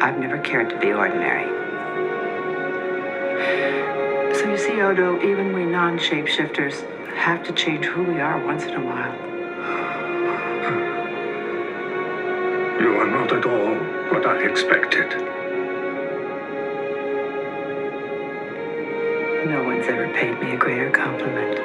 I've never cared to be ordinary. So you see, Odo, even we non-shapeshifters have to change who we are once in a while. You are not at all what I expected. No one's ever paid me a greater compliment.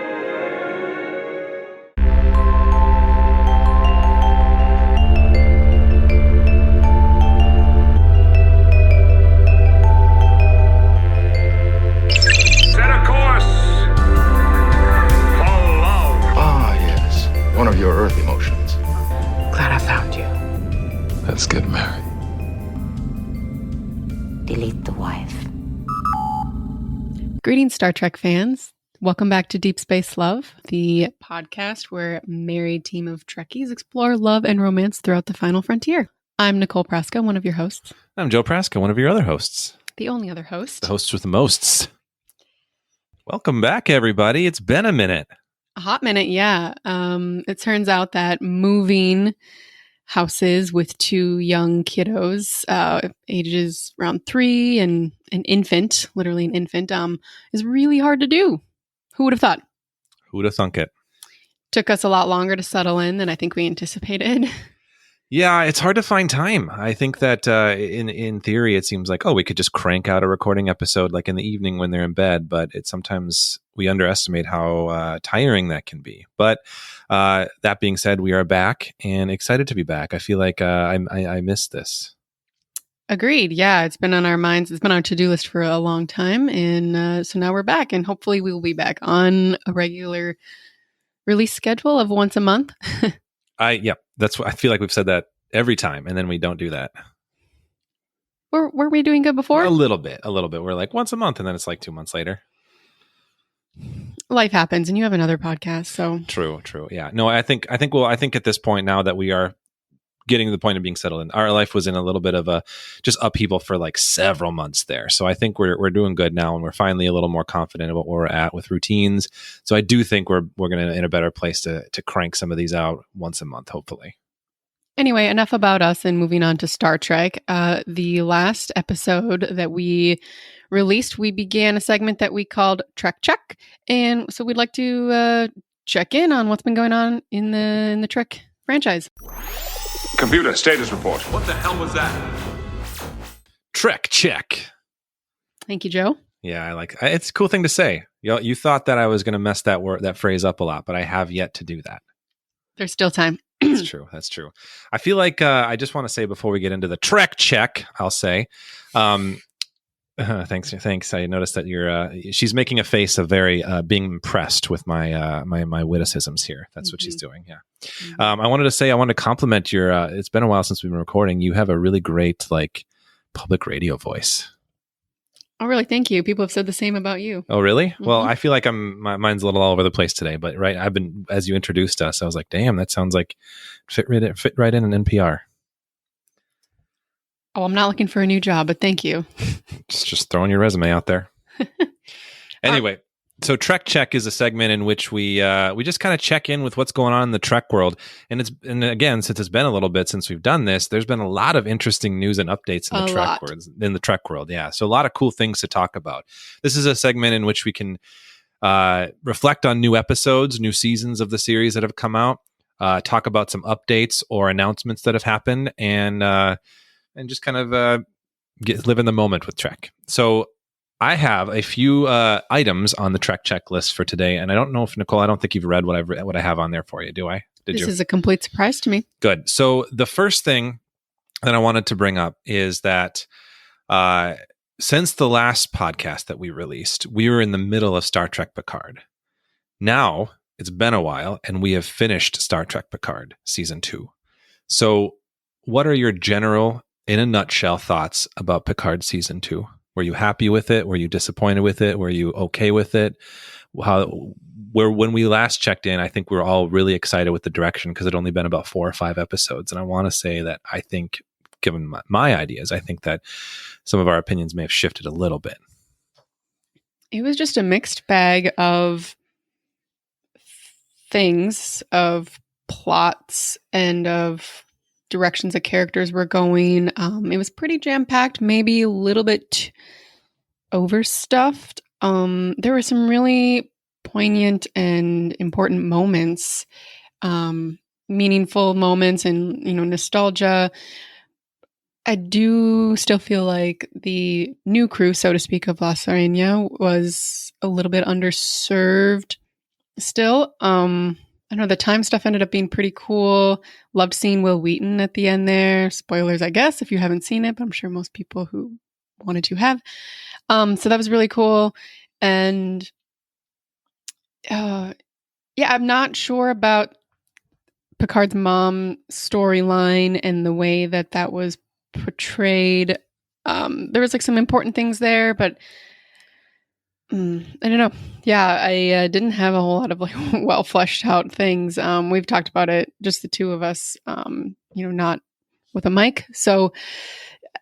One of your earth emotions. Glad I found you. Let's get married. Delete the wife. Greetings, Star Trek fans. Welcome back to Deep Space Love, the podcast where a married team of Trekkies explore love and romance throughout the final frontier. I'm Nicole Praska, one of your hosts. I'm Joe Praska, one of your other hosts. The only other host. The host with the mosts. Welcome back, everybody. It's been a minute. A hot minute, yeah. It turns out that moving houses with two young kiddos, ages around 3 and an infant, literally an infant, is really hard to do. Who would have thought? Who would have thunk it? Took us a lot longer to settle in than I think we anticipated. Yeah, it's hard to find time. I think that in theory, it seems like, we could just crank out a recording episode like in the evening when they're in bed, but sometimes we underestimate how tiring that can be. But that being said, we are back and excited to be back. I feel like I missed this. Agreed. Yeah, it's been on our minds. It's been on our to-do list for a long time. And so now we're back, and hopefully we will be back on a regular release schedule of once a month. That's what I feel like we've said that every time, and then we don't do that. Were we doing good before? A little bit. We're like once a month, and then it's like 2 months later. Life happens, and you have another podcast, so true. Yeah, no, I think at this point now that we are getting to the point of being settled in, our life was in a little bit of a just upheaval for like several months there. So I think we're doing good now, and we're finally a little more confident about where we're at with routines. So I do think we're gonna in a better place to crank some of these out once a month, hopefully. Anyway, enough about us and moving on to Star Trek. The last episode that we released, we began a segment that we called Trek Check, and so we'd like to check in on what's been going on in the Trek franchise. Computer, status report. What the hell was that? Trek Check. Thank you, Joe. Yeah, I like it's a cool thing to say. You thought that I was going to mess that phrase up a lot, but I have yet to do that. There's still time. That's true. I feel like I just want to say before we get into the Trek Check, I'll say, thanks. I noticed that she's making a face of very being impressed with my my witticisms here. That's what she's doing. Yeah. I wanted to compliment your. It's been a while since we've been recording. You have a really great public radio voice. Oh, really? Thank you. People have said the same about you. Oh, really? Mm-hmm. Well, I feel like mine's a little all over the place today, but right. As you introduced us, I was like, damn, that sounds like fit right in an NPR. Oh, I'm not looking for a new job, but thank you. just throwing your resume out there. Anyway, so Trek Check is a segment in which we just kind of check in with what's going on in the Trek world. And again, since it's been a little bit since we've done this, there's been a lot of interesting news and updates in the Trek world. Yeah, so a lot of cool things to talk about. This is a segment in which we can reflect on new episodes, new seasons of the series that have come out, talk about some updates or announcements that have happened, and just kind of live in the moment with Trek. So I have a few items on the Trek checklist for today, and I don't know if Nicole, I don't think you've read what I have on there for you. Do I? This is a complete surprise to me. Good. So the first thing that I wanted to bring up is that since the last podcast that we released, we were in the middle of Star Trek Picard. Now it's been a while, and we have finished Star Trek Picard season 2. So what are your general, in a nutshell, thoughts about Picard season 2? Were you happy with it? Were you disappointed with it? Were you okay with it? When we last checked in, I think we were all really excited with the direction because it had only been about 4 or 5 episodes. And I want to say that I think, given my ideas, I think that some of our opinions may have shifted a little bit. It was just a mixed bag of things, of plots, and of directions the characters were going. It was pretty jam-packed, maybe a little bit overstuffed. There were some really poignant and important moments, meaningful moments, and nostalgia. I do still feel like the new crew, so to speak, of Lwaxana was a little bit underserved still. I know the time stuff ended up being pretty cool. Loved seeing Will Wheaton at the end there. Spoilers, I guess, if you haven't seen it, but I'm sure most people who wanted to have. So that was really cool. And yeah, I'm not sure about Picard's mom storyline and the way that was portrayed. There was like some important things there, but I don't know. Yeah, I didn't have a whole lot of like well fleshed out things. We've talked about it, just the two of us, not with a mic. So,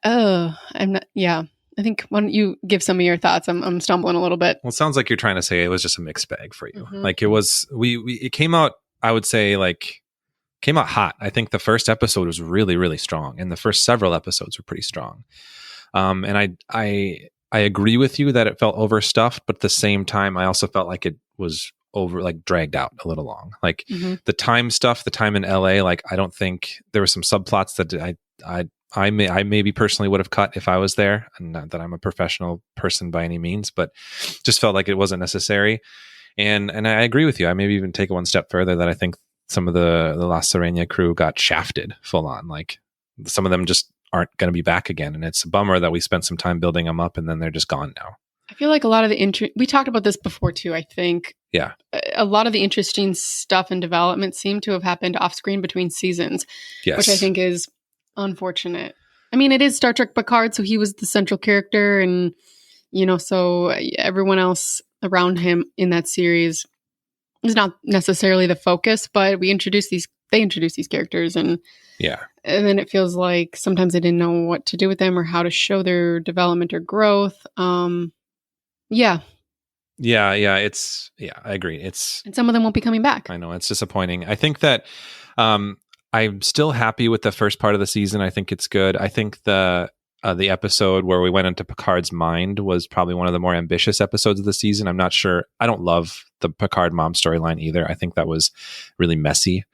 I'm not. Yeah, I think why don't you give some of your thoughts? I'm stumbling a little bit. Well, it sounds like you're trying to say it was just a mixed bag for you. Mm-hmm. Like it was, it came out. I would say came out hot. I think the first episode was really, really strong, and the first several episodes were pretty strong. And I agree with you that it felt overstuffed, but at the same time, I also felt like it was dragged out a little long. Like the time stuff, the time in LA, like I don't think there were some subplots that I maybe personally would have cut if I was there. And not that I'm a professional person by any means, but just felt like it wasn't necessary. And I agree with you. I maybe even take it one step further that I think some of the Lwaxana crew got shafted full on. Like some of them just aren't going to be back again. And it's a bummer that we spent some time building them up and then they're just gone now. I feel like a lot of we talked about this before too, I think. Yeah. A lot of the interesting stuff and development seemed to have happened off screen between seasons, yes. Which I think is unfortunate. I mean, it is Star Trek Picard, so he was the central character and, so everyone else around him in that series is not necessarily the focus, but they introduce these characters and yeah. And then it feels like sometimes they didn't know what to do with them or how to show their development or growth. Yeah. I agree. And some of them won't be coming back. I know it's disappointing. I think that I'm still happy with the first part of the season. I think it's good. I think the episode where we went into Picard's mind was probably one of the more ambitious episodes of the season. I'm not sure. I don't love the Picard mom storyline either. I think that was really messy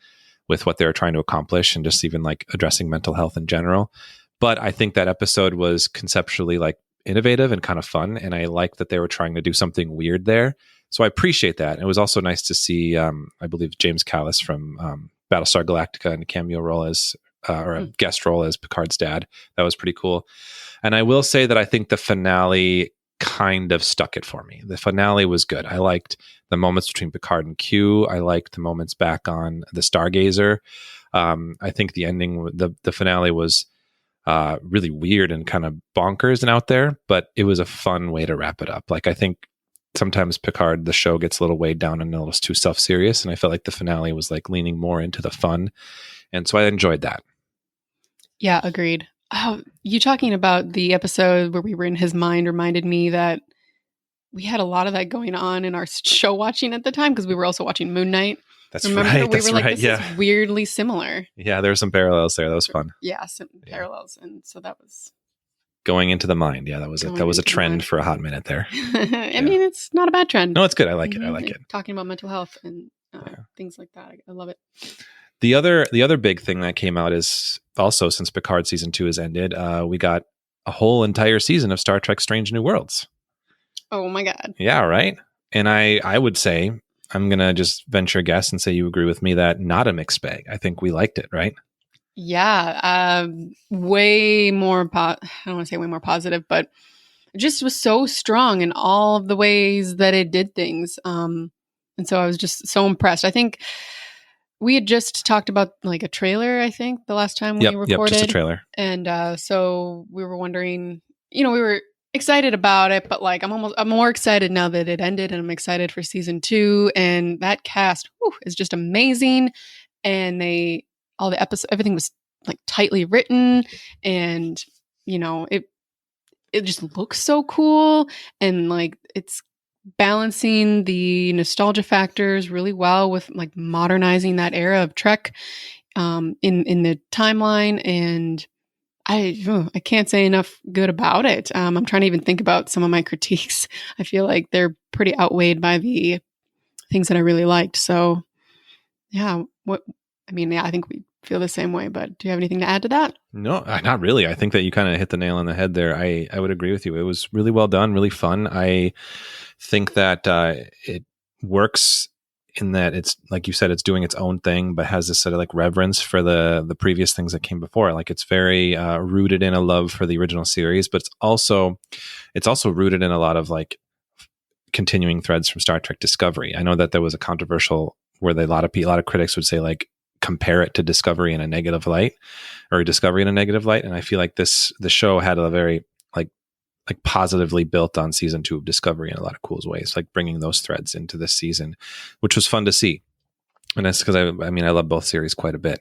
with what they were trying to accomplish and just even like addressing mental health in general. But I think that episode was conceptually like innovative and kind of fun. And I like that they were trying to do something weird there. So I appreciate that. And it was also nice to see, I believe James Callis from Battlestar Galactica in a cameo role or a guest role as Picard's dad. That was pretty cool. And I will say that I think the finale kind of stuck it for me. The finale was good. I liked the moments between Picard and Q. I liked the moments back on the Stargazer. I think the ending, the finale was really weird and kind of bonkers and out there, but it was a fun way to wrap it up. Like I think sometimes Picard, the show gets a little weighed down and a little too self-serious. And I felt like the finale was like leaning more into the fun. And so I enjoyed that. Yeah, agreed. Oh, you talking about the episode where we were in his mind reminded me that we had a lot of that going on in our show watching at the time because we were also watching Moon Knight. That's Remember? right. We were like, right. this is weirdly similar. Yeah, there were some parallels there. That was fun. Yeah, some parallels. And so that was... Going into the mind. Yeah, that was a trend for a hot minute there. I mean, it's not a bad trend. No, it's good. I like it. I like it. Talking about mental health and things like that. I love it. The other big thing that came out is also since Picard season 2 has ended, we got a whole entire season of Star Trek Strange New Worlds. Oh my God. Yeah, right. And I would say, I'm going to just venture a guess and say you agree with me that not a mixed bag. I think we liked it, right? Yeah. Way more, I don't want to say way more positive, but it just was so strong in all of the ways that it did things. And so I was just so impressed. I think we had just talked about like a trailer, I think, the last time we recorded. Yep, just a trailer. And so we were wondering, we were excited about it, but like I'm more excited now that it ended, and I'm excited for season 2. And that cast is just amazing. And all the episodes, everything was like tightly written, and it just looks so cool, and like it's balancing the nostalgia factors really well with like modernizing that era of Trek. in the timeline, and I can't say enough good about it. I'm trying to even think about some of my critiques. I feel like they're pretty outweighed by the things that I really liked. So, yeah, I think we feel the same way. But do you have anything to add to that? No, not really. I think that you kind of hit the nail on the head there. I would agree with you. It was really well done, really fun. I think that it works in that it's, like you said, it's doing its own thing, but has this sort of like reverence for the previous things that came before. Like it's very rooted in a love for the original series, but it's also rooted in a lot of like continuing threads from Star Trek Discovery. I know that there was a controversial where a lot of critics would say like compare it to Discovery in a negative light, or Discovery in a negative light, and I feel like the show had a very like positively built on season 2 of Discovery in a lot of cool ways, like bringing those threads into this season, which was fun to see. And that's because I love both series quite a bit.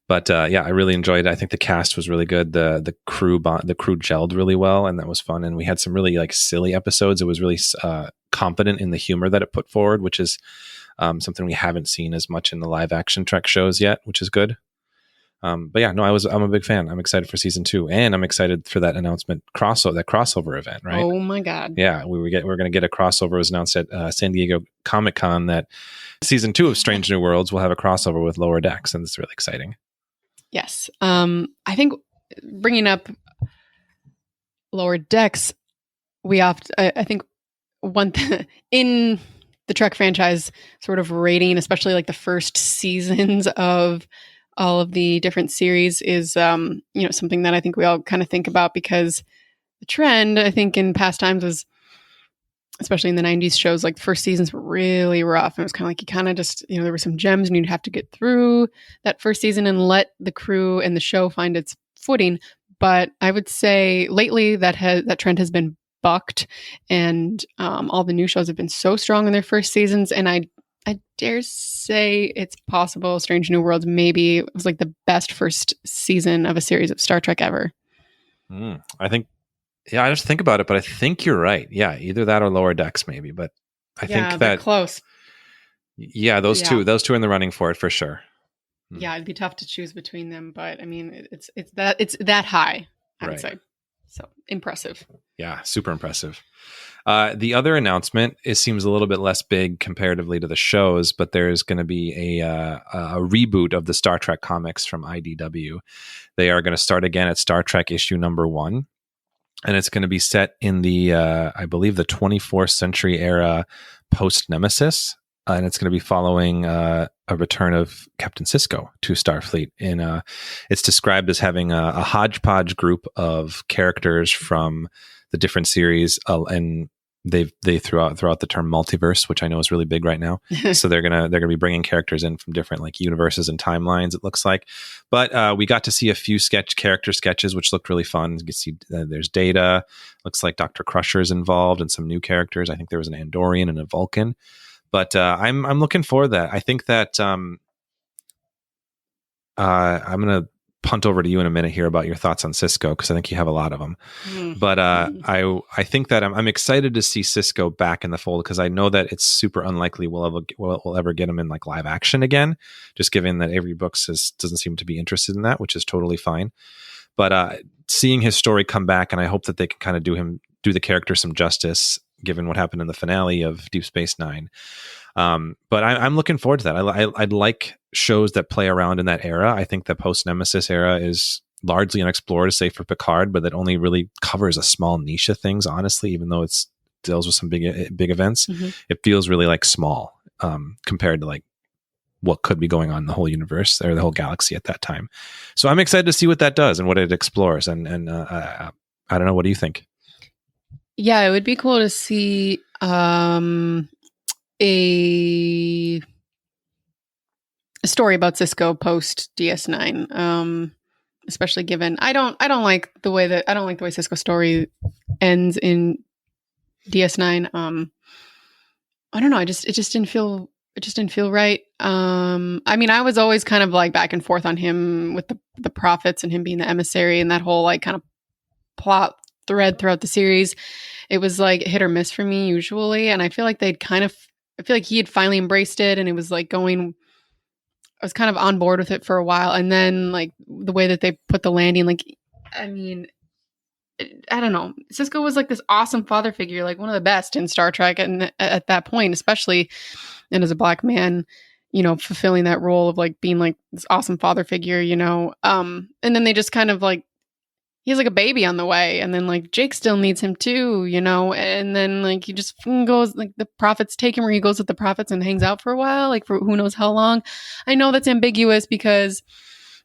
But yeah, I really enjoyed it. I think the cast was really good. The crew gelled really well, and that was fun. And we had some really like silly episodes. It was really competent in the humor that it put forward, which is something we haven't seen as much in the live action Trek shows yet, which is good. But yeah, no, I'm a big fan. I'm excited for season 2, and I'm excited for that announcement that crossover event, right? Oh my God. Yeah. We're going to get a crossover. It was announced at San Diego Comic-Con that season 2 of Strange New Worlds will have a crossover with Lower Decks, and it's really exciting. Yes. I think bringing up Lower Decks, I think one in the Trek franchise sort of rating, especially like the first seasons of all of the different series, is something that I think we all kind of think about, because the trend, I think, in past times was, especially in the 90s shows, like the first seasons were really rough, and it was kind of like you kind of just, there were some gems and you'd have to get through that first season and let the crew and the show find its footing. But I would say lately that trend has been bucked, and all the new shows have been so strong in their first seasons, and I dare say it's possible Strange New Worlds maybe it was like the best first season of a series of Star Trek ever. I think, yeah, I just think about it, but I think you're right. Yeah, either that or Lower Decks maybe, but I think that close. Yeah, those two are in the running for it for sure. Yeah, it'd be tough to choose between them, but I mean, it's that high, I would say. So impressive. Yeah, super impressive. The other announcement, it seems a little bit less big comparatively to the shows, but there's going to be a reboot of the Star Trek comics from IDW. They are going to start again at Star Trek issue number 1, and it's going to be set in the, I believe, the 24th century era post Nemesis, and it's going to be following a return of Captain Sisko to Starfleet. And it's described as having a hodgepodge group of characters from the different series, and they threw out the term multiverse, which I know is really big right now. So they're gonna be bringing characters in from different like universes and timelines, it looks like. But we got to see a few character sketches, which looked really fun. You can see there's Data. Looks like Dr. Crusher's involved, and some new characters. I think there was an Andorian and a Vulcan. But I'm looking for that. I think that I'm gonna punt over to you in a minute here about your thoughts on Sisko, because I think you have a lot of them. But I think that I'm excited to see Sisko back in the fold, because I know that it's super unlikely we'll ever get him in like live action again, just given that Avery Brooks doesn't seem to be interested in that, which is totally fine. But seeing his story come back, and I hope that they can kind of do the character some justice, given what happened in the finale of Deep Space Nine. But I'm looking forward to that. I'd like shows that play around in that era. I think the post-Nemesis era is largely unexplored, save for Picard, but that only really covers a small niche of things, honestly, even though it deals with some big events. Mm-hmm. It feels really like small compared to like what could be going on in the whole universe or the whole galaxy at that time. So I'm excited to see what that does and what it explores. And I don't know. What do you think? Yeah, it would be cool to see a story about Sisko post DS9, especially given I don't like the way Sisko's story ends in DS9. I don't know. It just didn't feel right. I mean, I was always kind of like back and forth on him with the prophets and him being the emissary and that whole like kind of plot thread throughout the series. It was like hit or miss for me usually, and I feel like he had finally embraced it, and it was like going was kind of on board with it for a while, and then like the way that they put the landing, like, I mean, I don't know. Sisko was like this awesome father figure, like one of the best in Star Trek, and at that point, especially, and as a Black man, you know, fulfilling that role of like being like this awesome father figure, you know. And then they just kind of like, he's like a baby on the way, and then like Jake still needs him too, you know. And then like he just goes, like the prophets take him, or he goes with the prophets and hangs out for a while, like for who knows how long. I know that's ambiguous because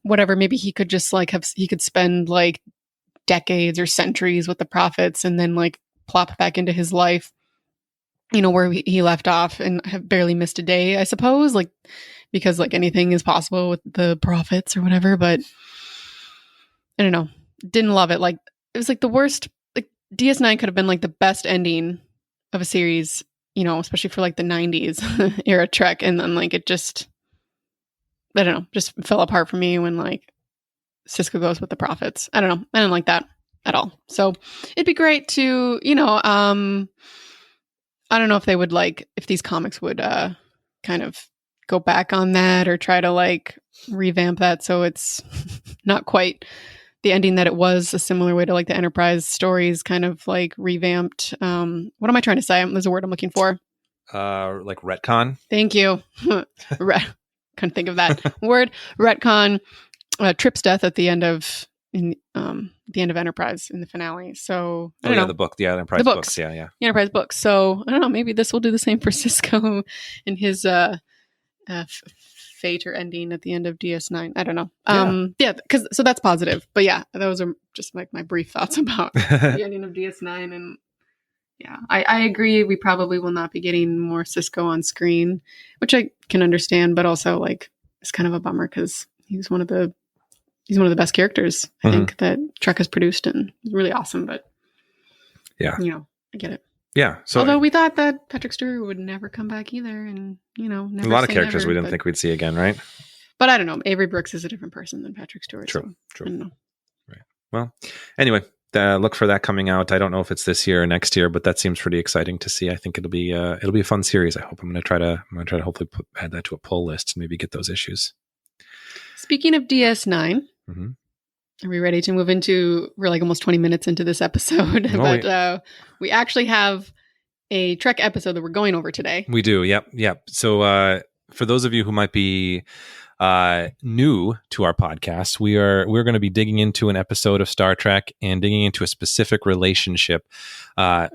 whatever, maybe he could just like he could spend like decades or centuries with the prophets and then like plop back into his life, you know, where he left off and have barely missed a day, I suppose, like because like anything is possible with the prophets or whatever. But I don't know, didn't love it. Like it was like the worst. Like DS9 could have been like the best ending of a series, you know, especially for like the 90s era Trek, and then like it just, I don't know, just fell apart for me when like Sisko goes with the prophets. I don't know. I didn't like that at all. So it'd be great to, you know, I don't know if they would like, if these comics would kind of go back on that or try to like revamp that so it's not quite the ending that it was, a similar way to like the Enterprise stories kind of like revamped. What am I trying to say? There's a word I'm looking for. Like retcon. Thank you. Couldn't think of that word. Retcon. Trip's death at the end of Enterprise in the finale. So I don't know. The Enterprise books. Yeah. The Enterprise books. So I don't know. Maybe this will do the same for Sisko in his fate or ending at the end of DS9. I don't know. Because so that's positive. But yeah, those are just like my brief thoughts about the ending of DS9. And yeah, I agree. We probably will not be getting more Sisko on screen, which I can understand, but also like it's kind of a bummer because he's one of the best characters I think that Trek has produced, and it's really awesome. But yeah, you know, I get it. Yeah. So although we thought that Patrick Stewart would never come back either, and you know, never a lot of characters never, we didn't think we'd see again, right? But I don't know. Avery Brooks is a different person than Patrick Stewart. True. I don't know. Right. Well, anyway, look for that coming out. I don't know if it's this year or next year, but that seems pretty exciting to see. I think it'll be a fun series. I hope. I'm going to try to hopefully add that to a pull list and maybe get those issues. Speaking of DS9. Mm-hmm. Are we ready to move into? We're like almost 20 minutes into this episode, but we actually have a Trek episode that we're going over today. We do. Yep. So for those of you who might be new to our podcast, we're going to be digging into an episode of Star Trek and digging into a specific relationship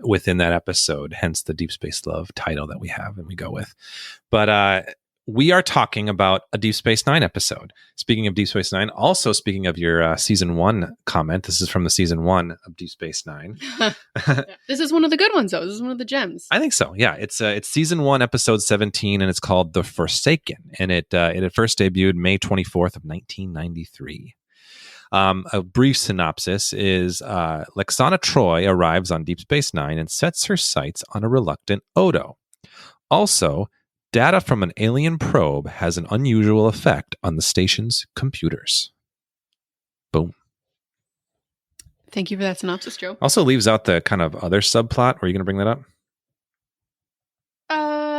within that episode, hence the Deep Space Love title that we have and we go with. But we are talking about a Deep Space Nine episode. Speaking of Deep Space Nine, also speaking of your season 1 comment, this is from the season 1 of Deep Space Nine. This is one of the good ones, though. This is one of the gems. I think so. Yeah, it's season 1, episode 17, and it's called "The Forsaken," and it had first debuted May 24th of 1993. A brief synopsis is Lwaxana Troi arrives on Deep Space Nine and sets her sights on a reluctant Odo. Also, data from an alien probe has an unusual effect on the station's computers. Boom. Thank you for that synopsis, Joe. Also leaves out the kind of other subplot. Were you going to bring that up?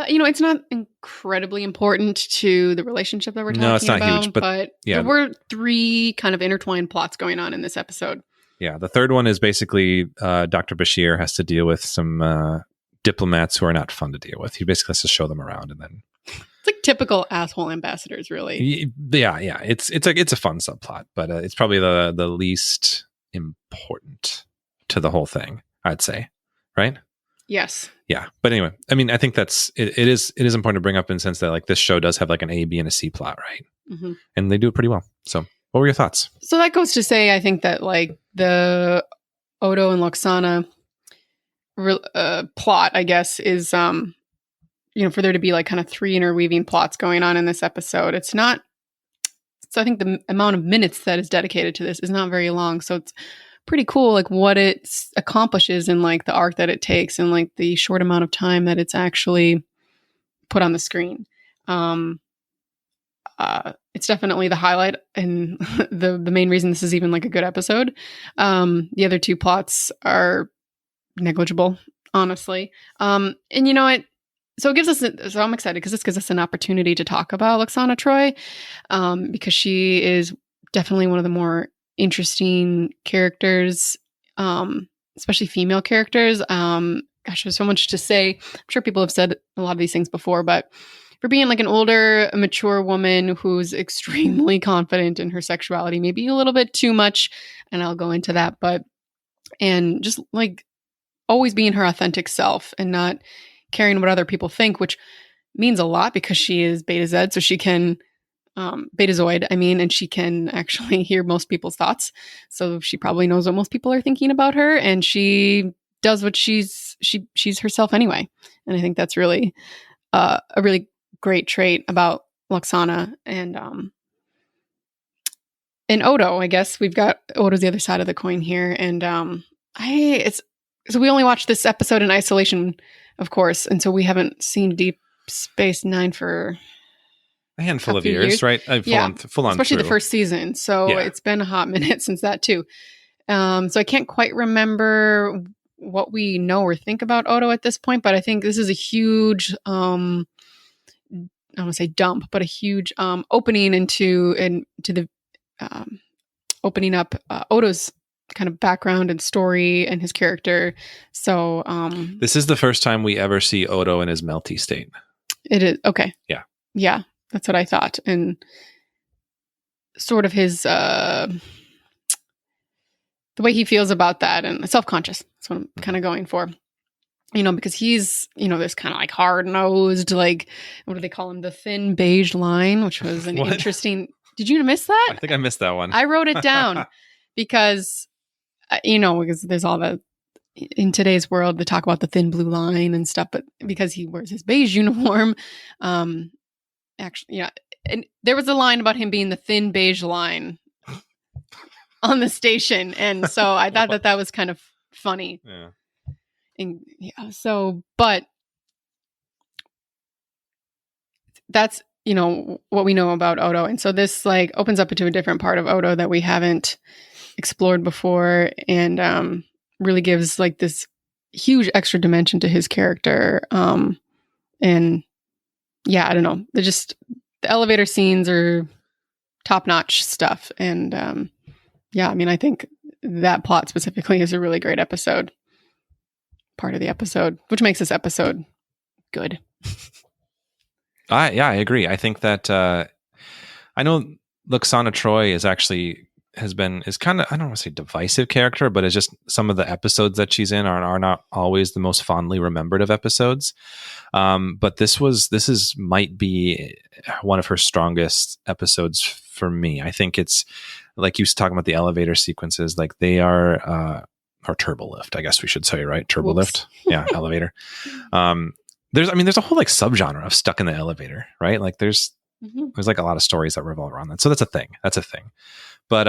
You know, it's not incredibly important to the relationship that we're talking about. No, it's not huge, but there were 3 kind of intertwined plots going on in this episode. Yeah, the third one is basically Dr. Bashir has to deal with some diplomats who are not fun to deal with. He basically has to show them around, and then it's like typical asshole ambassadors, really. Yeah. It's a fun subplot, but it's probably the least important to the whole thing, I'd say. Right? Yes. Yeah, but anyway, I mean, I think that's it is important to bring up in the sense that like this show does have like an A, B, and a C plot, right? Mm-hmm. And they do it pretty well. So, what were your thoughts? So that goes to say, I think that like the Odo and Lwaxana plot, I guess, is for there to be like kind of 3 interweaving plots going on in this episode. It's not. So I think the amount of minutes that is dedicated to this is not very long. So it's pretty cool, like what it accomplishes in like the arc that it takes and like the short amount of time that it's actually put on the screen. It's definitely the highlight and the main reason this is even like a good episode. The other 2 plots are negligible, honestly. And you know what? so it gives us, so I'm excited because this gives us an opportunity to talk about Lwaxana Troi, because she is definitely one of the more interesting characters, especially female characters. Gosh, there's so much to say. I'm sure people have said a lot of these things before, but for being like an older, mature woman who's extremely confident in her sexuality, maybe a little bit too much, and I'll go into that, and just like always being her authentic self and not caring what other people think, which means a lot because she is Beta Z, so she can Betazoid, and she can actually hear most people's thoughts. So she probably knows what most people are thinking about her, and she does what she's herself anyway. And I think that's really a really great trait about Lwaxana. And in Odo, I guess we've got Odo's the other side of the coin here, and so we only watched this episode in isolation, of course, and so we haven't seen Deep Space Nine for a handful of years, right? Full on especially through. the first season. So it's been a hot minute since that too. So I can't quite remember what we know or think about Odo at this point, but I think this is a huge, I don't want to say dump, but a huge opening into the opening up Odo's kind of background and story and his character. So this is the first time we ever see Odo in his melty state. It is. Okay. Yeah. That's what I thought. And sort of his, the way he feels about that, and self-conscious. That's what I'm kind of going for. Because he's, this kind of like hard-nosed, like, what do they call him? The thin beige line, which was an interesting... Did you miss that? I think I missed that one. I wrote it down because, because there's all the, in today's world, they talk about the thin blue line and stuff, but because he wears his beige uniform, actually, and there was a line about him being the thin beige line on the station. And so I thought that was kind of funny. Yeah. And but that's, what we know about Odo. And so this like opens up into a different part of Odo that we haven't explored before, and really gives like this huge extra dimension to his character. And yeah, I don't know. The elevator scenes are top-notch stuff. And I think that plot specifically is a really great part of the episode, which makes this episode good. I agree. I think that I know Lwaxana Troi is kind of, I don't want to say divisive character, but it's just some of the episodes that she's in are not always the most fondly remembered of episodes. But this might be one of her strongest episodes for me. I think it's like you was talking about the elevator sequences, like they are, or Turbolift, I guess we should say, right? Turbolift. Yeah. Elevator. There's a whole like subgenre of stuck in the elevator, right? Like there's like a lot of stories that revolve around that. So that's a thing. But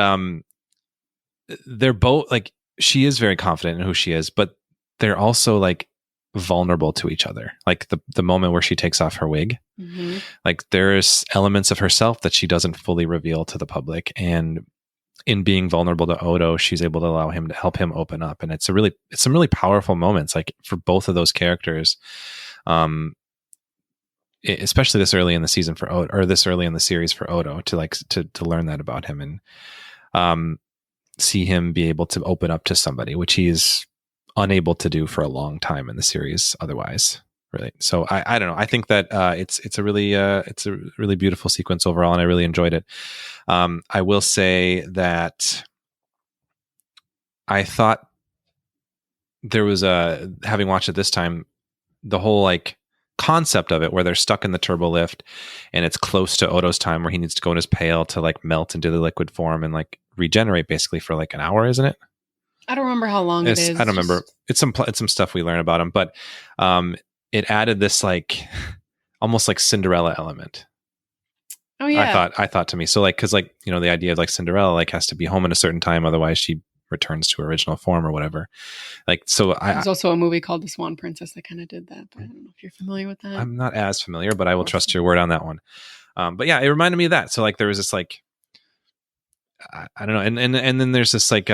they're both like, she is very confident in who she is, but they're also like vulnerable to each other. Like the moment where she takes off her wig, like there's elements of herself that she doesn't fully reveal to the public. And in being vulnerable to Odo, she's able to help him open up. And it's some really powerful moments, like for both of those characters. Especially this early in the season for Odo, or this early in the series for Odo, to learn that about him and see him be able to open up to somebody, which he is unable to do for a long time in the series otherwise. Really. So I don't know. I think that it's a really beautiful sequence overall, and I really enjoyed it. I will say that I thought there was having watched it this time, the whole like concept of it where they're stuck in the Turbolift and it's close to Odo's time where he needs to go in his pail to like melt into the liquid form and like regenerate basically for like an hour, isn't it? I don't remember how long it is. I don't remember. It's some stuff we learn about him, but it added this like almost like Cinderella element. Oh yeah. I thought to me. So like, cause like, the idea of like Cinderella like has to be home at a certain time. Otherwise she returns to her original form or whatever. Like, so there's also a movie called The Swan Princess that kind of did that, but I don't know if you're familiar with that. I'm not as familiar, but I will trust your word on that one. But yeah, it reminded me of that. So like, there was this like, I don't know. And then there's this like,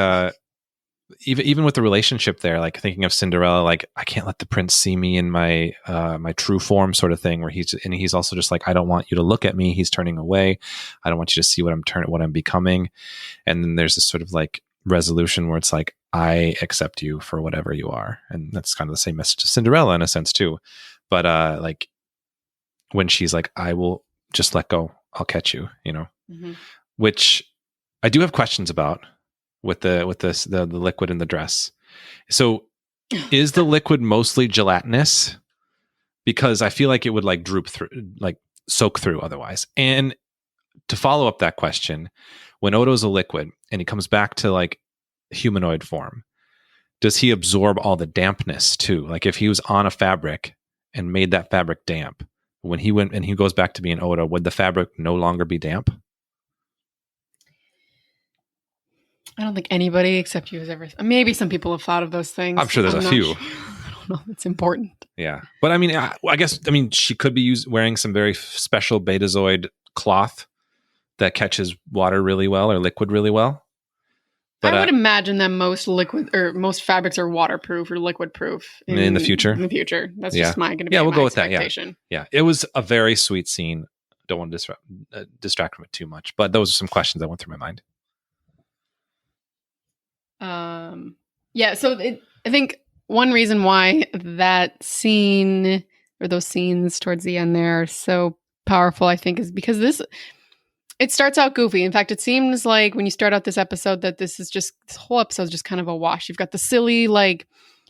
even with the relationship there, like thinking of Cinderella, like I can't let the prince see me in my my true form, sort of thing. Where he's also just like, I don't want you to look at me. He's turning away. I don't want you to see what I'm becoming. And then there's this sort of like resolution where it's like, I accept you for whatever you are, and that's kind of the same message to Cinderella in a sense too. But like when she's like, I will just let go. I'll catch you. Mm-hmm. Which I do have questions about. With the liquid in the dress. So is the liquid mostly gelatinous? Because I feel like it would like droop through, like soak through otherwise. And to follow up that question, when Odo's a liquid and he comes back to like humanoid form, does he absorb all the dampness too? Like if he was on a fabric and made that fabric damp, when he went and he goes back to being Odo, would the fabric no longer be damp? I don't think anybody except you has ever. Maybe some people have thought of those things. I'm sure there's a few. I don't know. It's important. Yeah, but I mean, I guess she could be wearing some very special Betazoid cloth that catches water really well or liquid really well. But I would imagine that most liquid or most fabrics are waterproof or liquid proof in the future. In the future, that's just going to be we'll my go with that. Yeah, it was a very sweet scene. Don't want to distract from it too much, but those are some questions that went through my mind. So I think one reason why that scene or those scenes towards the end there are so powerful, I think, is because it starts out goofy. In fact, it seems like when you start out this episode that this whole episode is just kind of a wash. You've got the silly like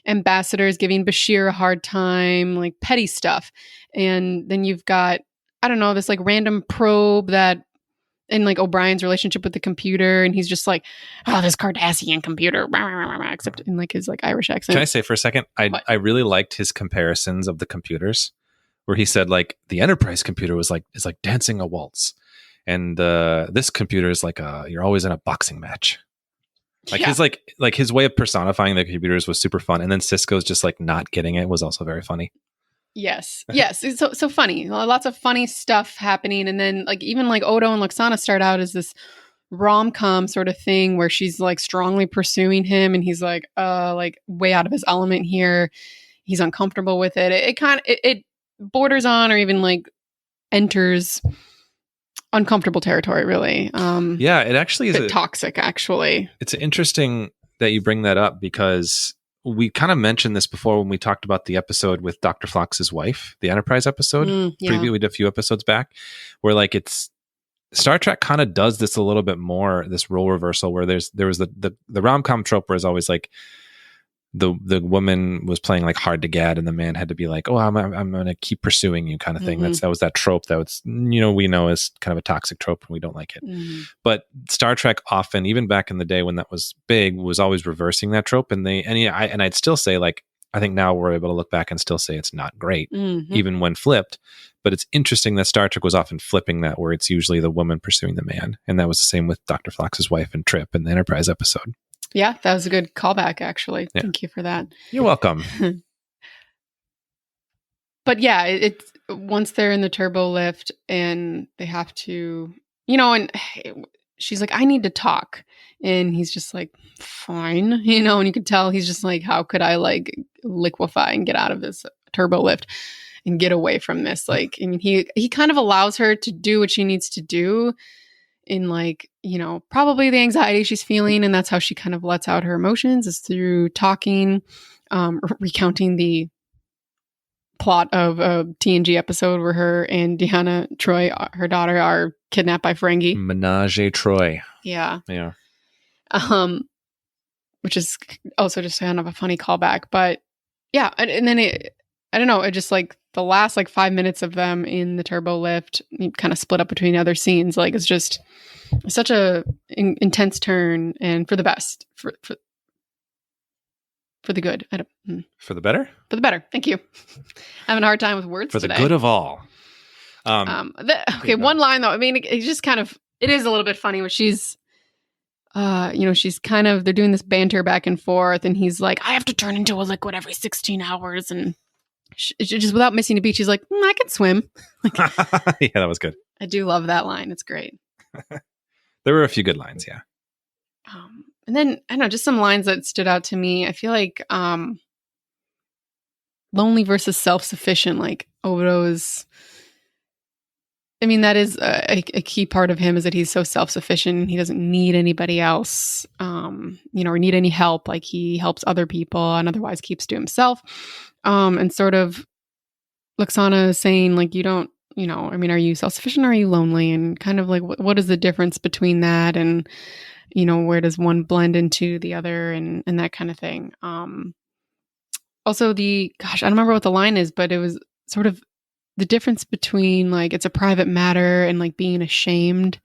ambassadors giving Bashir a hard time, like petty stuff. And then you've got, I don't know, this like random probe that and like O'Brien's relationship with the computer, and he's just like, oh, this Cardassian computer, except in like his like Irish accent. Can I say for a second, I really liked his comparisons of the computers, where he said like the Enterprise computer is like dancing a waltz, and this computer is like you're always in a boxing match. Like his his way of personifying the computers was super fun, and then Sisko's just like not getting it was also very funny. Yes. It's so funny. Lots of funny stuff happening. And then like even like Odo and Lwaxana start out as this rom-com sort of thing where she's like strongly pursuing him and he's like way out of his element here. He's uncomfortable with it. It borders on or even like enters uncomfortable territory, really. It actually is a bit toxic, actually. It's interesting that you bring that up because we kind of mentioned this before when we talked about the episode with Dr. Phlox's wife, the Enterprise episode. Preview we did a few episodes back, where like it's Star Trek kind of does this a little bit more, this role reversal, where there was the rom-com trope where it's always like the woman was playing like hard to get, and the man had to be like, oh, I'm going to keep pursuing you, kind of thing. Mm-hmm. That was that trope that was, we know is kind of a toxic trope, and we don't like it. Mm-hmm. But Star Trek often, even back in the day when that was big, was always reversing that trope. And I'd still say, like, I think now we're able to look back and still say it's not great, even when flipped. But it's interesting that Star Trek was often flipping that, where it's usually the woman pursuing the man, and that was the same with Dr. Phlox's wife and Trip in the Enterprise episode. Yeah, that was a good callback, actually. Yeah. Thank you for that. You're welcome. But yeah, it's once they're in the turbo lift and they have to, and she's like, I need to talk. And he's just like, fine. And you could tell he's just like, how could I like liquefy and get out of this turbo lift and get away from this? Like, I mean, he kind of allows her to do what she needs to do in like, probably the anxiety she's feeling. And that's how she kind of lets out her emotions, is through talking, recounting the plot of a TNG episode where her and Deanna Troi, her daughter, are kidnapped by Ferengi. Menage a Troi. Yeah. Yeah. Which is also just kind of a funny callback. But yeah, and then I don't know, it just like the last like 5 minutes of them in the turbo lift kind of split up between other scenes. Like it's just such a intense turn, and for the best, for the good. For the better? For the better. Thank you. Having a hard time with words for the today. Good of all. One line though. I mean, it just kind of, it is a little bit funny when she's, she's kind of, they're doing this banter back and forth, and he's like, I have to turn into a liquid every 16 hours. And just without missing a beat, she's like, I can swim. Yeah, that was good. I do love that line. It's great. There were a few good lines, yeah. And then, I don't know, just some lines that stood out to me. I feel like lonely versus self-sufficient, like Odo's, I mean, that is a key part of him, is that he's so self-sufficient. He doesn't need anybody else, or need any help. Like, he helps other people and otherwise keeps to himself. And sort of Lwaxana is saying, like, you don't, are you self-sufficient or are you lonely? And kind of like, what is the difference between that? And, where does one blend into the other and that kind of thing. Also I don't remember what the line is, but it was sort of the difference between, like, it's a private matter and, like, being ashamed.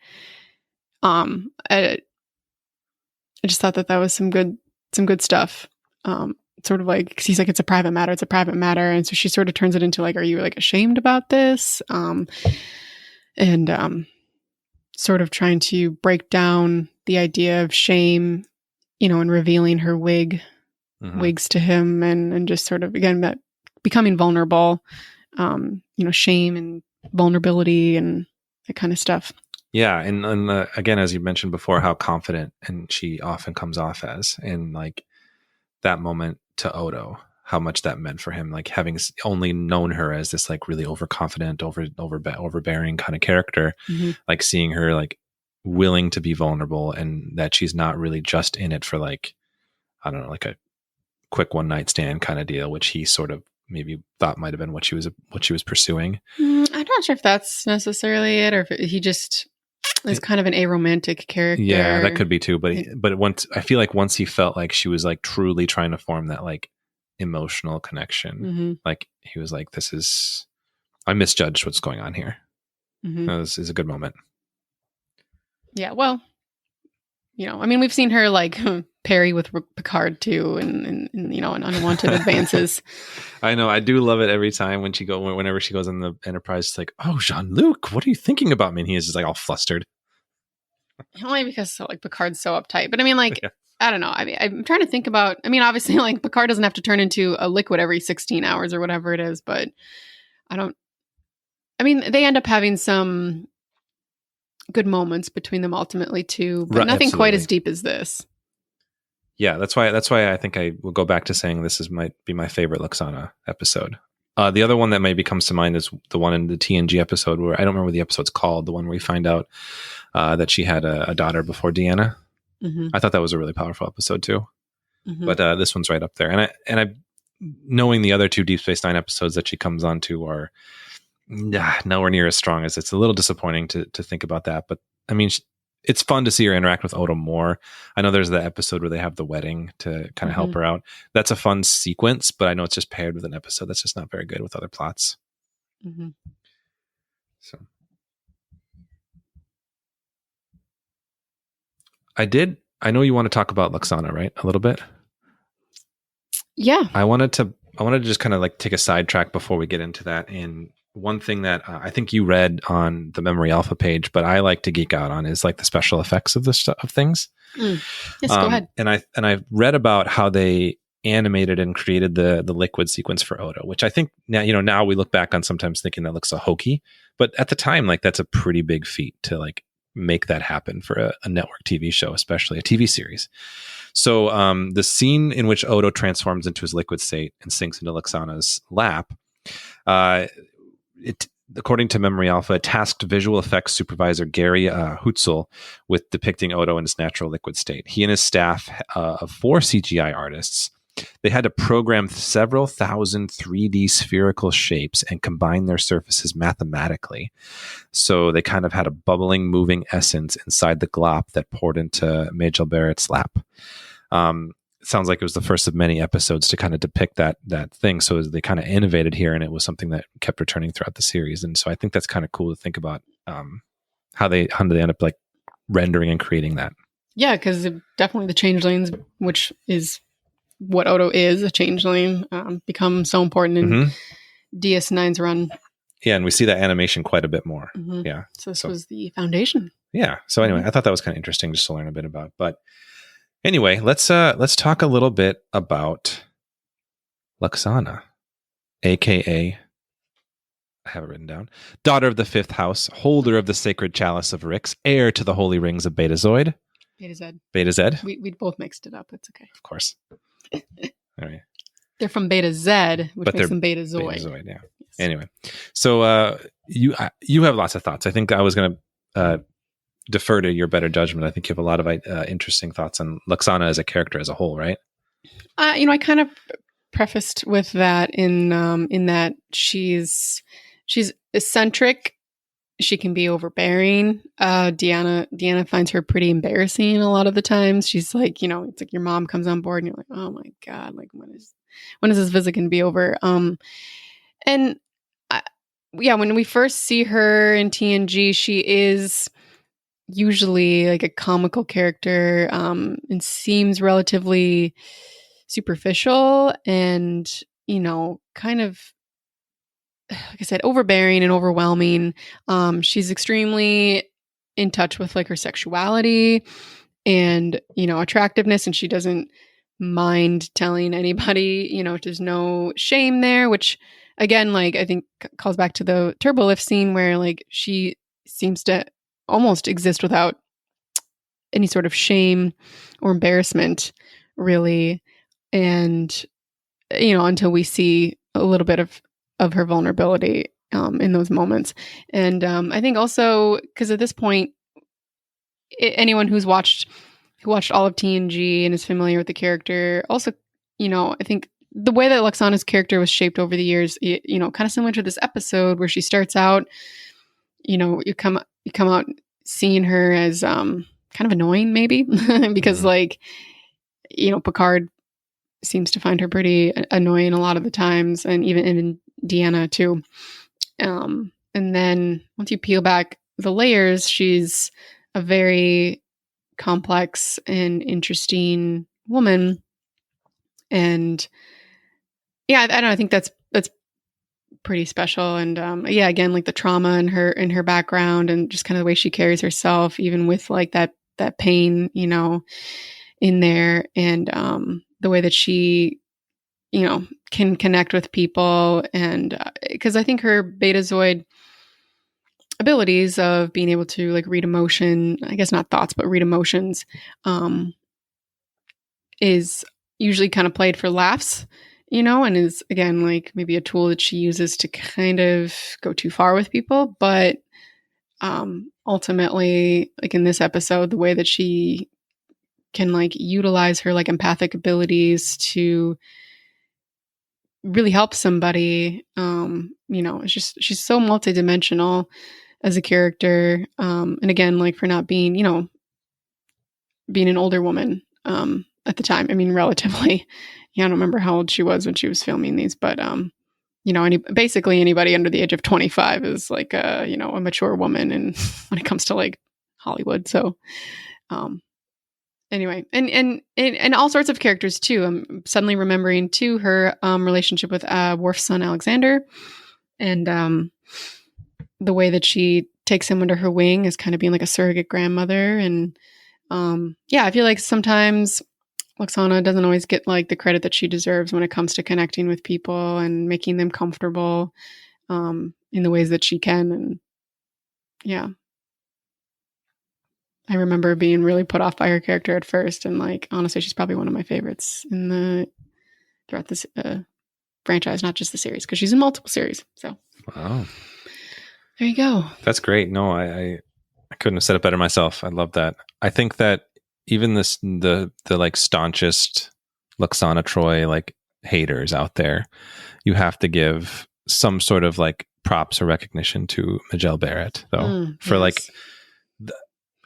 I just thought that was some good stuff. Sort of like, 'cause he's like, it's a private matter. And so she sort of turns it into, like, are you, like, ashamed about this? Sort of trying to break down the idea of shame, and revealing her wigs to him, and just sort of, again, that becoming vulnerable, shame and vulnerability and that kind of stuff. Yeah. And again, as you mentioned before, how confident and she often comes off as, and like that moment to Odo, how much that meant for him, like having only known her as this, like, really overconfident, overbearing kind of character, like seeing her, like, willing to be vulnerable, and that she's not really just in it for, like, I don't know, like a quick one night stand kind of deal, which he sort of maybe thought might have been what she was pursuing. I'm not sure if that's necessarily it, or if he just is kind of an aromantic character. Yeah, that could be too. But once, I feel like once he felt like she was, like, truly trying to form that, like, emotional connection, like, he was like, I misjudged what's going on here. This is a good moment. Yeah, well, we've seen her, like, parry with Picard too, and in unwanted advances. I know. I do love it every time whenever she goes in the Enterprise. It's like, oh, Jean-Luc, what are you thinking about me? And he is just, like, all flustered. Only because, like, Picard's so uptight. But I mean, like, yeah. I don't know. I mean, I'm trying to think about, obviously, like, Picard doesn't have to turn into a liquid every 16 hours or whatever it is, but they end up having some good moments between them ultimately too, but nothing quite as deep as this. Yeah, that's why I think I will go back to saying this might be my favorite Lwaxana episode. The other one that maybe comes to mind is the one in the TNG episode where, I don't remember what the episode's called, the one where we find out that she had a daughter before Deanna. I thought that was a really powerful episode too. But this one's right up there. And I knowing the other two Deep Space Nine episodes that she comes on to are nowhere near as strong. As it's a little disappointing to think about that. But I mean, it's fun to see her interact with Odo more. I know there's the episode where they have the wedding to kind of help her out. That's a fun sequence, but I know it's just paired with an episode that's just not very good with other plots. So I know you want to talk about Lwaxana, right? A little bit. Yeah. I wanted to just kind of, like, take a sidetrack before we get into that. And one thing that I think you read on the Memory Alpha page, but I like to geek out on, is, like, the special effects of of things. Yes, go ahead. And I read about how they animated and created the liquid sequence for Odo, which I think now we look back on sometimes thinking that looks so hokey, but at the time, like, that's a pretty big feat to, like, make that happen for a network TV show, especially a TV series. So the scene in which Odo transforms into his liquid state and sinks into Lwaxana's lap, according to Memory Alpha, tasked visual effects supervisor Gary Hutzel with depicting Odo in his natural liquid state. He and his staff of 4 CGI artists, they had to program several thousand 3D spherical shapes and combine their surfaces mathematically. So they kind of had a bubbling, moving essence inside the glop that poured into Majel Barrett's lap. It sounds like it was the first of many episodes to kind of depict that thing. So they kind of innovated here, and it was something that kept returning throughout the series. And so I think that's kind of cool to think about how they end up, like, rendering and creating that. Yeah, because definitely the changelings, which is what Odo is, a changeling, become so important in DS9's run. Yeah, and we see that animation quite a bit more. Yeah. So this was the foundation. Yeah. So anyway, I thought that was kind of interesting just to learn a bit about. But anyway, let's talk a little bit about Lwaxana, aka, I have it written down, daughter of the 5th house, holder of the sacred chalice of Rix, heir to the holy rings of Betazoid. Beta Z. Beta Z? We both mixed it up. It's okay. Of course. All right. They're from Beta Z, which But makes they're them Betazoid. Betazoid, yeah. Yes. Anyway, so you have lots of thoughts. I think I was going to defer to your better judgment. I think you have a lot of interesting thoughts on Lwaxana as a character as a whole, right? I kind of prefaced with that in that she's eccentric. She can be overbearing. Deanna finds her pretty embarrassing a lot of the times. She's like, it's like your mom comes on board and you're like, oh my God, like when is this visit going to be over? And when we first see her in TNG, she is usually like a comical character, and seems relatively superficial and, kind of, like I said, overbearing and overwhelming. She's extremely in touch with like her sexuality and, attractiveness, and she doesn't mind telling anybody, there's no shame there, which again, like I think calls back to the Turbolift scene where like she seems to almost exist without any sort of shame or embarrassment, really. And, until we see a little bit of her vulnerability in those moments. And I think also because at this point, anyone who watched all of TNG and is familiar with the character, also, I think the way that Lwaxana's character was shaped over the years, kind of similar to this episode where she starts out, you come out seeing her as kind of annoying, maybe because like, Picard seems to find her pretty annoying a lot of the times, and even Deanna too. And then once you peel back the layers, she's a very complex and interesting woman. And yeah, I don't know, I think that's pretty special. And again, like the trauma in her background and just kind of the way she carries herself, even with like that pain, in there, and the way that she, can connect with people. And because I think her Betazoid abilities of being able to like read emotion, I guess not thoughts, but read emotions, is usually kind of played for laughs, and is again like maybe a tool that she uses to kind of go too far with people. But ultimately, like in this episode, the way that she can like utilize her like empathic abilities to really help somebody, it's just, she's so multidimensional as a character. And again, like for not being, being an older woman at the time. I mean, relatively, I don't remember how old she was when she was filming these, but basically anybody under the age of 25 is like a mature woman, and when it comes to like Hollywood. So, anyway, and all sorts of characters too. I'm suddenly remembering too her relationship with Worf's son Alexander, and the way that she takes him under her wing as kind of being like a surrogate grandmother. And I feel like sometimes Lwaxana doesn't always get like the credit that she deserves when it comes to connecting with people and making them comfortable in the ways that she can. And yeah. I remember being really put off by her character at first, and like honestly, she's probably one of my favorites throughout this franchise, not just the series, because she's in multiple series. So, wow, there you go. That's great. No, I couldn't have said it better myself. I love that. I think that even the like staunchest Lwaxana Troi like haters out there, you have to give some sort of like props or recognition to Majel Barrett, though, for like.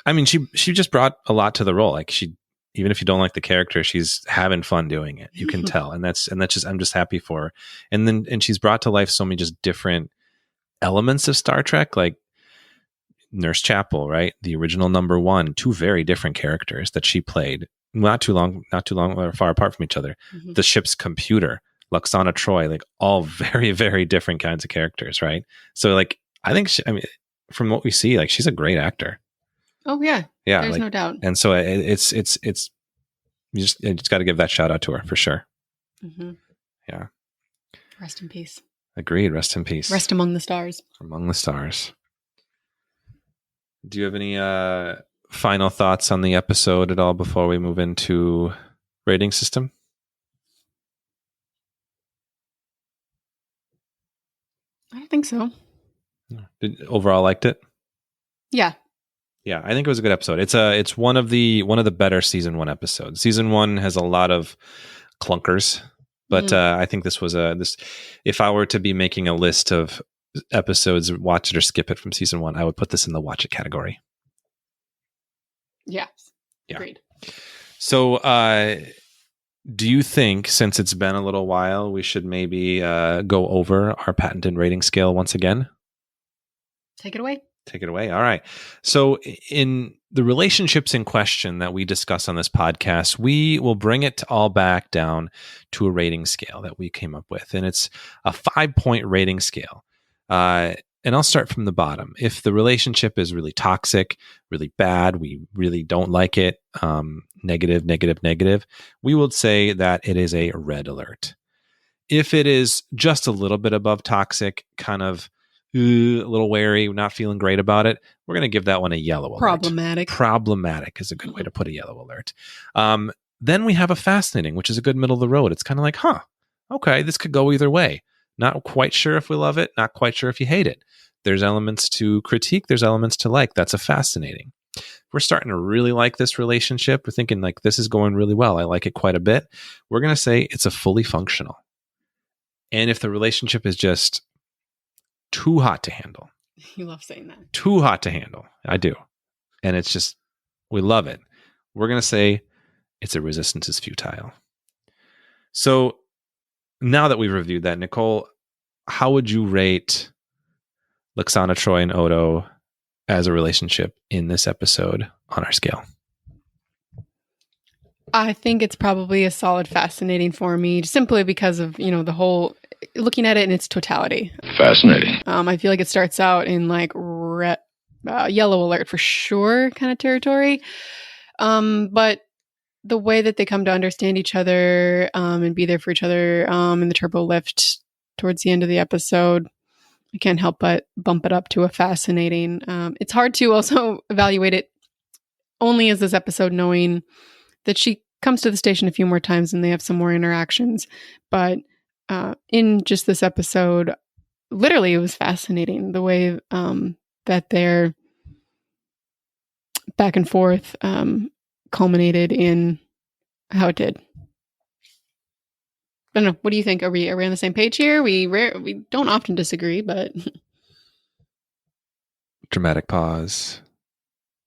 I mean, she just brought a lot to the role. Like even if you don't like the character, she's having fun doing it. You can tell, and that's just I'm just happy for her. And she's brought to life so many just different elements of Star Trek, like Nurse Chapel, right? The original number one, two very different characters that she played, not too long or far apart from each other. Mm-hmm. The ship's computer, Lwaxana Troi, like all very, very different kinds of characters, right? So like I think from what we see, like she's a great actor. Oh yeah, there's like, no doubt. And so it's you just got to give that shout out to her for sure. Mm-hmm. Yeah. Rest in peace. Agreed. Rest in peace. Rest among the stars. Among the stars. Do you have any final thoughts on the episode at all before we move into rating system? I don't think so. Overall liked it? Yeah. Yeah, I think it was a good episode. It's one of the better season 1 episodes. Season 1 has a lot of clunkers, but I think this was this. If I were to be making a list of episodes, watch it or skip it from season 1, I would put this in the watch it category. Yeah. Yeah. Agreed. So, do you think, since it's been a little while, we should maybe go over our patented rating scale once again? Take it away. Take it away. All right. So in the relationships in question that we discuss on this podcast, we will bring it all back down to a rating scale that we came up with. And it's a 5-point rating scale. And I'll start from the bottom. If the relationship is really toxic, really bad, we really don't like it, negative, negative, negative, we would say that it is a red alert. If it is just a little bit above toxic, kind of a little wary, not feeling great about it, we're going to give that one a yellow alert. Problematic. Problematic is a good way to put a yellow alert. Then we have a fascinating, which is a good middle of the road. It's kind of like, okay, this could go either way. Not quite sure if we love it, not quite sure if you hate it. There's elements to critique, there's elements to like. That's a fascinating. We're starting to really like this relationship. We're thinking like, this is going really well. I like it quite a bit. We're going to say it's a fully functional. And if the relationship is just too hot to handle. You love saying that. Too hot to handle. I do. And it's just, we love it. We're going to say it's a resistance is futile. So now that we've reviewed that, Nicole, how would you rate Lwaxana Troi and Odo as a relationship in this episode on our scale? I think it's probably a solid fascinating for me, simply because of, the whole looking at it in its totality. Fascinating. I feel like it starts out in like yellow alert for sure kind of territory. But the way that they come to understand each other and be there for each other in the Turbolift towards the end of the episode, I can't help but bump it up to a fascinating. It's hard to also evaluate it only as this episode, knowing that she comes to the station a few more times and they have some more interactions. But in just this episode, literally, it was fascinating the way that their back and forth culminated in how it did. I don't know. What do you think? Are we on the same page here? We don't often disagree, but Dramatic pause.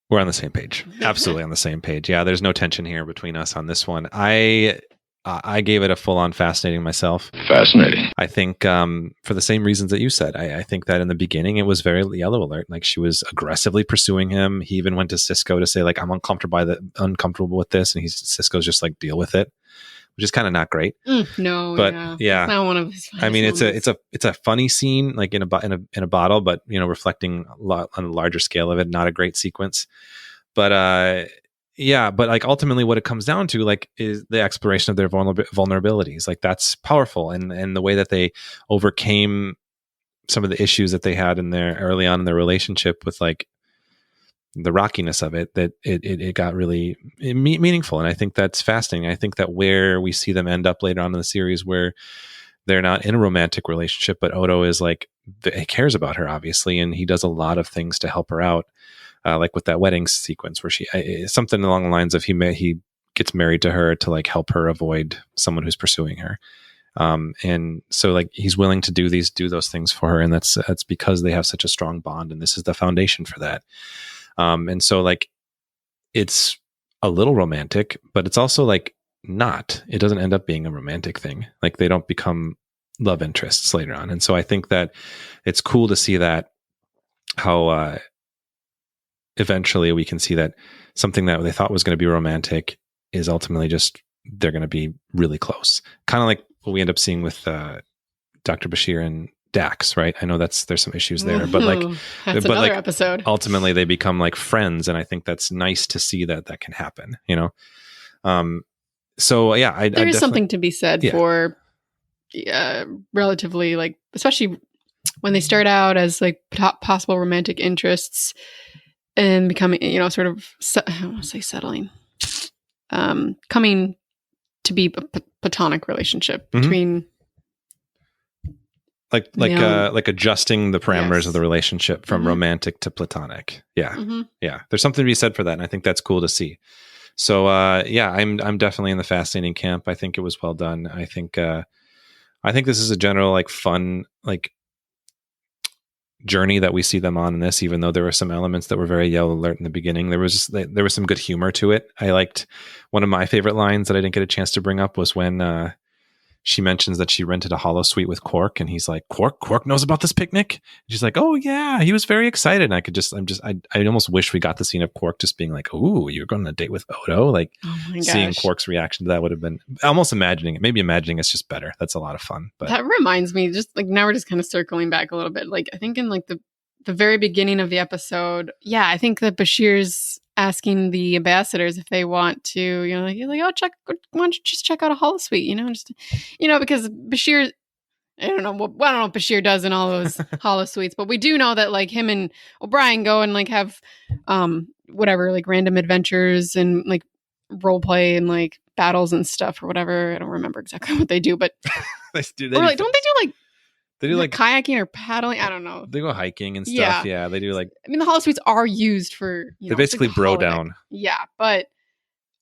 We're on the same page. Absolutely on the same page. Yeah, there's no tension here between us on this one. I gave it a full-on fascinating myself. Fascinating. I think for the same reasons that you said. I think that in the beginning it was very yellow alert. Like she was aggressively pursuing him. He even went to Cisco to say like, I'm uncomfortable with this, and Cisco's just like, deal with it, which is kind of not great. No, but yeah, it's not one of his. I mean, it's a funny scene, like in a bottle, but reflecting a lot on a larger scale of it. Not a great sequence, but yeah, but like ultimately, what it comes down to like is the exploration of their vulnerabilities. Like that's powerful, and the way that they overcame some of the issues that they had in their early on in their relationship with like the rockiness of it, that it got really meaningful. And I think that's fascinating. I think that where we see them end up later on in the series, where they're not in a romantic relationship, but Odo is like, he cares about her obviously, and he does a lot of things to help her out. Like with that wedding sequence where she, something along the lines of he gets married to her to like help her avoid someone who's pursuing her. And so like he's willing to do those things for her. And that's because they have such a strong bond, and this is the foundation for that. And so like, it's a little romantic, but it's also like not, it doesn't end up being a romantic thing. Like they don't become love interests later on. And so I think that it's cool to see that how, eventually we can see that something that they thought was going to be romantic is ultimately just, they're going to be really close. Kind of like what we end up seeing with, Dr. Bashir and Dax, right? I know there's some issues there, but like, that's another episode. Ultimately they become like friends. And I think that's nice to see that can happen, So yeah, there is something to be said for relatively like, especially when they start out as like possible romantic interests, and becoming, sort of, I don't want to say settling, coming to be a platonic relationship between. Like adjusting the parameters of the relationship from Mm-hmm. romantic to platonic. Yeah. Mm-hmm. Yeah. There's something to be said for that. And I think that's cool to see. So, I'm definitely in the fascinating camp. I think it was well done. I think this is a general, like, fun, like, journey that we see them on in this, even though there were some elements that were very yellow alert in the beginning. There was some good humor to it. I liked one of my favorite lines that I didn't get a chance to bring up was when, she mentions that she rented a holosuite with Quark, and he's like, Quark knows about this picnic? And she's like, oh yeah, he was very excited. And I almost wish we got the scene of Quark just being like, ooh, you're going on a date with Odo? Like, Oh my seeing gosh. Quark's reaction to that would have been almost imagining it. Maybe imagining it's just better. That's a lot of fun. But That reminds me, just like now we're just kind of circling back a little bit. Like I think in like the very beginning of the episode, yeah, I think that Bashir's asking the ambassadors if they want to, he's like, oh, why don't you just check out a holosuite, because Bashir, I don't know what Bashir does in all those holosuites, but we do know that like him and O'Brien go and like have whatever, like random adventures and like role play and like battles and stuff or whatever. I don't remember exactly what they do, but don't they do like kayaking or paddling? I don't know. They go hiking and stuff. Yeah, they do like. I mean, the holosuites are used for. They basically like bro holodeck. down. Yeah, but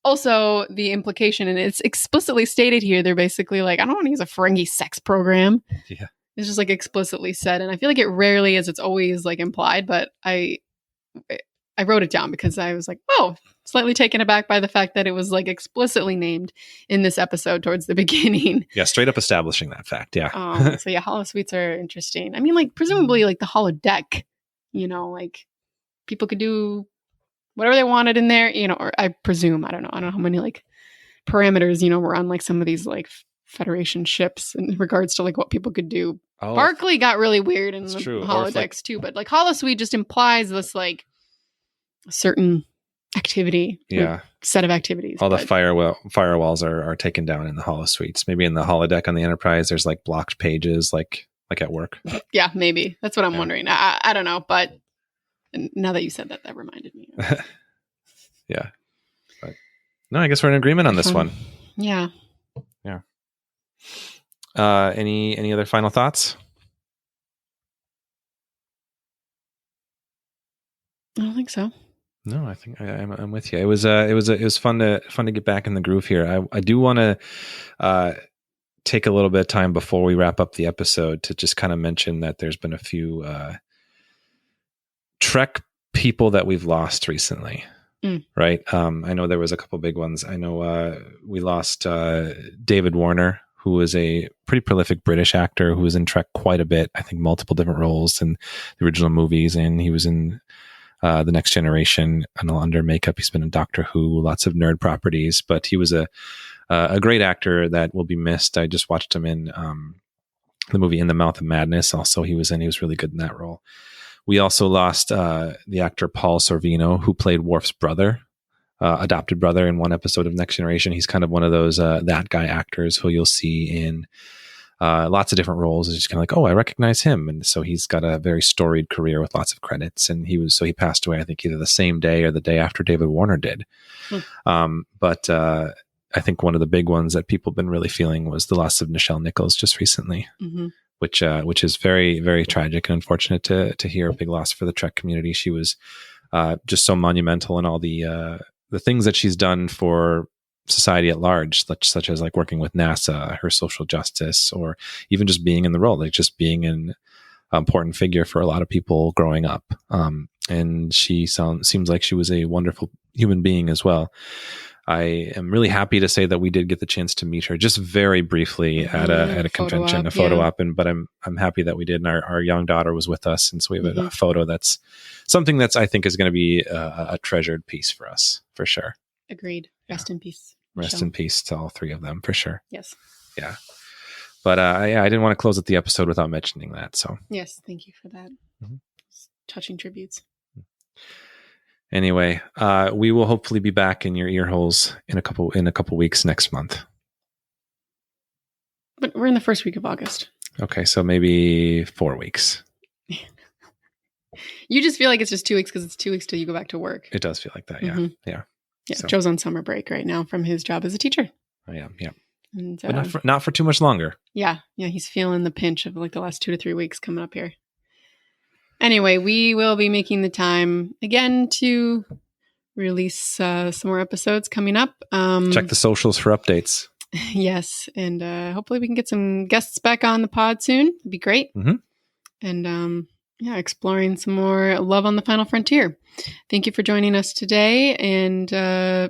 also the implication, and it's explicitly stated here, they're basically like, I don't want to use a Ferengi sex program. Yeah, it's just like explicitly said, and I feel like it rarely is. It's always like implied, but I wrote it down because I was like, oh, slightly taken aback by the fact that it was like explicitly named in this episode towards the beginning. Yeah, straight up establishing that fact. Yeah. So yeah, holosuites are interesting. I mean, like presumably like the holodeck, like people could do whatever they wanted in there, or I presume, I don't know how many like parameters, were on like some of these like Federation ships in regards to like what people could do. Oh, Barclay got really weird in the true. holodecks too, but like holosuite just implies this like certain activity, set of activities. All the firewalls are taken down in the holosuites. Maybe in the holodeck on the Enterprise, there's like blocked pages, like at work. Yeah, maybe that's what I'm wondering. I don't know, but now that you said that reminded me. Yeah, but no, I guess we're in agreement on this one. Yeah. Any other final thoughts? I don't think so. No, I think I'm with you. It was fun to get back in the groove here. I do want to take a little bit of time before we wrap up the episode to just kind of mention that there's been a few Trek people that we've lost recently. Right. I know there was a couple big ones. I know we lost David Warner, who was a pretty prolific British actor who was in Trek quite a bit. I think multiple different roles in the original movies, and he was in The Next Generation and under makeup. He's been in Doctor Who, lots of nerd properties, but he was a great actor that will be missed. I just watched him in the movie In the Mouth of Madness. Also, he was really good in that role. We also lost the actor Paul Sorvino, who played Worf's brother, adopted brother in one episode of Next Generation. He's kind of one of those that guy actors who you'll see in lots of different roles. It's just kind of like, oh, I recognize him. And so he's got a very storied career with lots of credits. And he passed away, I think, either the same day or the day after David Warner did. But I think one of the big ones that people have been really feeling was the loss of Nichelle Nichols just recently. Which is very, very tragic and unfortunate to hear. A big loss for the Trek community. She was just so monumental in all the things that she's done for society at large, such as like working with NASA, her social justice, or even just being in the role, like just being an important figure for a lot of people growing up. And she seems like she was a wonderful human being as well. I am really happy to say that we did get the chance to meet her just very briefly at a convention, a photo op. But I'm happy that we did. And our young daughter was with us. And so we have a photo that's something that's, I think, is going to be a treasured piece for us, for sure. Agreed. Rest in peace. Rest in peace to all three of them, for sure. Yes. Yeah. But I didn't want to close out the episode without mentioning that. So yes, thank you for that. Touching tributes. Anyway, we will hopefully be back in your ear holes in a couple weeks next month. But we're in the first week of August. Okay, so maybe 4 weeks. You just feel like it's just 2 weeks because it's 2 weeks till you go back to work. It does feel like that. Yeah. Mhm. Yeah. Yeah, So- Joe's on summer break right now from his job as a teacher. I am. Yeah. And, But not for too much longer. yeah, he's feeling the pinch of like the last 2 to 3 weeks coming up here. Anyway, we will be making the time again to release some more episodes coming up. Check the socials for updates. Yes, and hopefully we can get some guests back on the pod soon. It'd be great. Mhm. And exploring some more love on the final frontier. Thank you for joining us today, and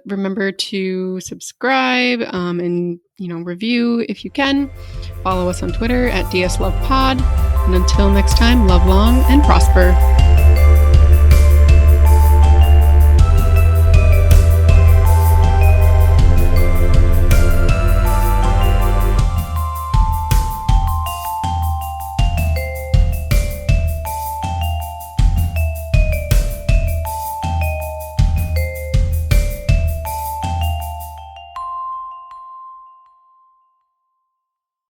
remember to subscribe and review if you can. Follow us on Twitter at DSLovePod. And until next time, love long and prosper.